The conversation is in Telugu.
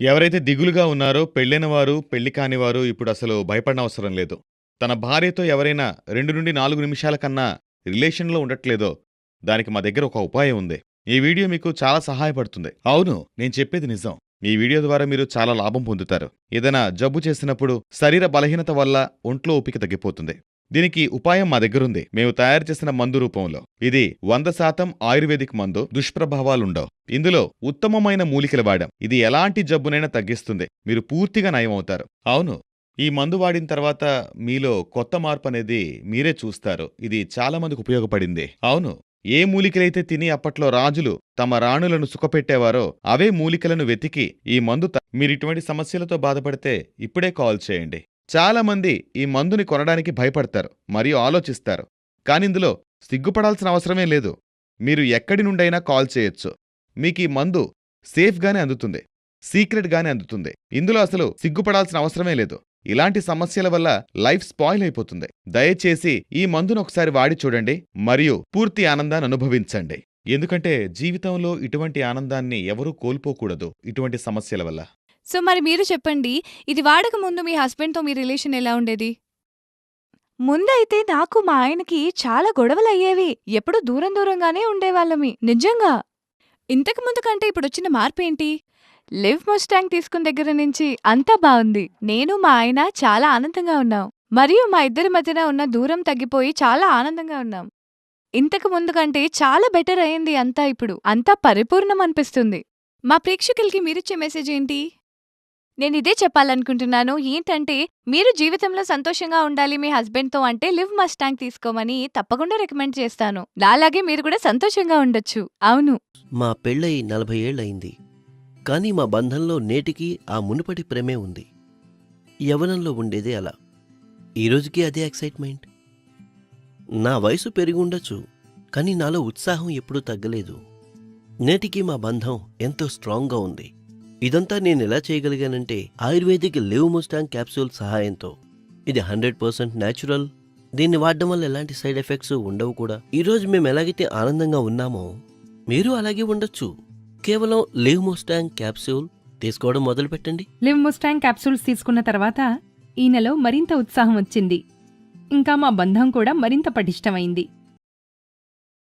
ఎవరైతే దిగులుగా ఉన్నారో పెళ్ళైన వారు, పెళ్లి కానివారు ఇప్పుడసలు భయపడనవసరం లేదు. తన భార్యతో ఎవరైనా 2-4 నిమిషాల కన్నా రిలేషన్‌లో ఉండట్లేదో, దానికి మా దగ్గర ఒక ఉపాయం ఉంది. ఈ వీడియో మీకు చాలా సహాయపడుతుంది. అవును, నేను చెప్పేది నిజం. ఈ వీడియో ద్వారా మీరు చాలా లాభం పొందుతారు. ఏదైనా జబ్బు చేసినప్పుడు శరీర బలహీనత వల్ల ఒంట్లో ఓపిక తగ్గిపోతుంది. దీనికి ఉపాయం మా దగ్గరుంది. మేము తయారు చేసిన మందు రూపంలో. ఇది 100% ఆయుర్వేదిక్ మందు. దుష్ప్రభావాలుండవు. ఇందులో ఉత్తమమైన మూలికలు వాడాం. ఇది ఎలాంటి జబ్బునైనా తగ్గిస్తుంది. మీరు పూర్తిగా నయమవుతారు. అవును, ఈ మందు వాడిన తర్వాత మీలో కొత్త మార్పనేది మీరే చూస్తారు. ఇది చాలా మందికి ఉపయోగపడింది. అవును, ఏ మూలికలైతే తిని అప్పట్లో రాజులు తమ రాణులను సుఖపెట్టేవారో అవే మూలికలను వెతికి ఈ మందు మీరిటువంటి సమస్యలతో బాధపడితే ఇప్పుడే కాల్ చేయండి. చాలా మంది ఈ మందుని కొనడానికి భయపడతారు మరియు ఆలోచిస్తారు. కానిందులో సిగ్గుపడాల్సిన అవసరమే లేదు. మీరు ఎక్కడి నుండైనా కాల్ చేయొచ్చు. మీకీ మందు సేఫ్‌గానే అందుతుంది. సీక్రెట్‌గానే అందుతుంది. ఇందులో అసలు సిగ్గుపడాల్సిన అవసరమే లేదు. ఇలాంటి సమస్యల వల్ల లైఫ్ స్పాయిల్ అయిపోతుంది. దయచేసి ఈ మందును ఒకసారి వాడి చూడండి మరియు పూర్తి ఆనందాన్ని అనుభవించండి. ఎందుకంటే జీవితంలో ఇటువంటి ఆనందాన్ని ఎవరూ కోల్పోకూడదు ఇటువంటి సమస్యల వల్ల. సో మరి మీరు చెప్పండి, ఇది వాడక ముందు మీ హస్బెండ్‌తో మీ రిలేషన్ ఎలా ఉండేది? ముందైతే నాకు మా ఆయనకి చాలా గొడవలయ్యేవి. ఎప్పుడూ దూరం దూరంగానే ఉండేవాళ్ళమి. నిజంగా. ఇంతకు ముందు కంటే ఇప్పుడొచ్చిన మార్పేంటి? లివ్ ముస్టాంగ్ తీసుకున్న దగ్గర నుంచి అంతా బావుంది. నేను మా ఆయన చాలా ఆనందంగా ఉన్నాం. మరియు మా ఇద్దరి మధ్యన ఉన్న దూరం తగ్గిపోయి చాలా ఆనందంగా ఉన్నాం. ఇంతకు ముందు కంటే చాలా బెటర్ అయింది అంతా ఇప్పుడు. అంతా పరిపూర్ణం అనిపిస్తుంది. మా ప్రేక్షకులకి మీరిచ్చే మెసేజ్ ఏంటి? నేనిదే చెప్పాలనుకుంటున్నాను. ఏంటంటే, మీరు జీవితంలో సంతోషంగా ఉండాలి మీ హస్బెండ్‌తో అంటే లివ్ మస్టాంగ్ తీసుకోమని తప్పకుండా రికమెండ్ చేస్తాను. నాలాగే మీరు కూడా సంతోషంగా ఉండొచ్చు. అవును. మా పెళ్ళై 40 ఏళ్లయింది. కానీ మా బంధంలో నేటికీ ఆ మునుపటి ప్రేమే ఉంది. యవ్వనంలో ఉండేదే అలా. ఈరోజుకి అదే ఎక్సైట్మెంట్. నా వయసు పెరిగుండొచ్చు, కానీ నాలో ఉత్సాహం ఎప్పుడూ తగ్గలేదు. నేటికీ మా బంధం ఎంతో స్ట్రాంగ్గా ఉంది. ఇదంతా నేనెలా చేయగలిగానంటే ఆయుర్వేదిక్ లివ్ ముస్టాంగ్ క్యాప్సూల్ సహాయంతో. ఇది 100% న్యాచురల్. దీన్ని వాడడం వల్ల ఎలాంటి సైడ్ ఎఫెక్ట్స్ ఉండవు కూడా. ఈరోజు మేము ఎలాగైతే ఆనందంగా ఉన్నామో మీరు అలాగే ఉండొచ్చు. కేవలం లివ్ ముస్టాంగ్ క్యాప్సూల్ తీసుకోవడం మొదలుపెట్టండి. లివ్ ముస్టాంగ్ క్యాప్సూల్స్ తీసుకున్న తర్వాత ఈయనలో మరింత ఉత్సాహం వచ్చింది. ఇంకా మా బంధం కూడా మరింత పటిష్టమైంది.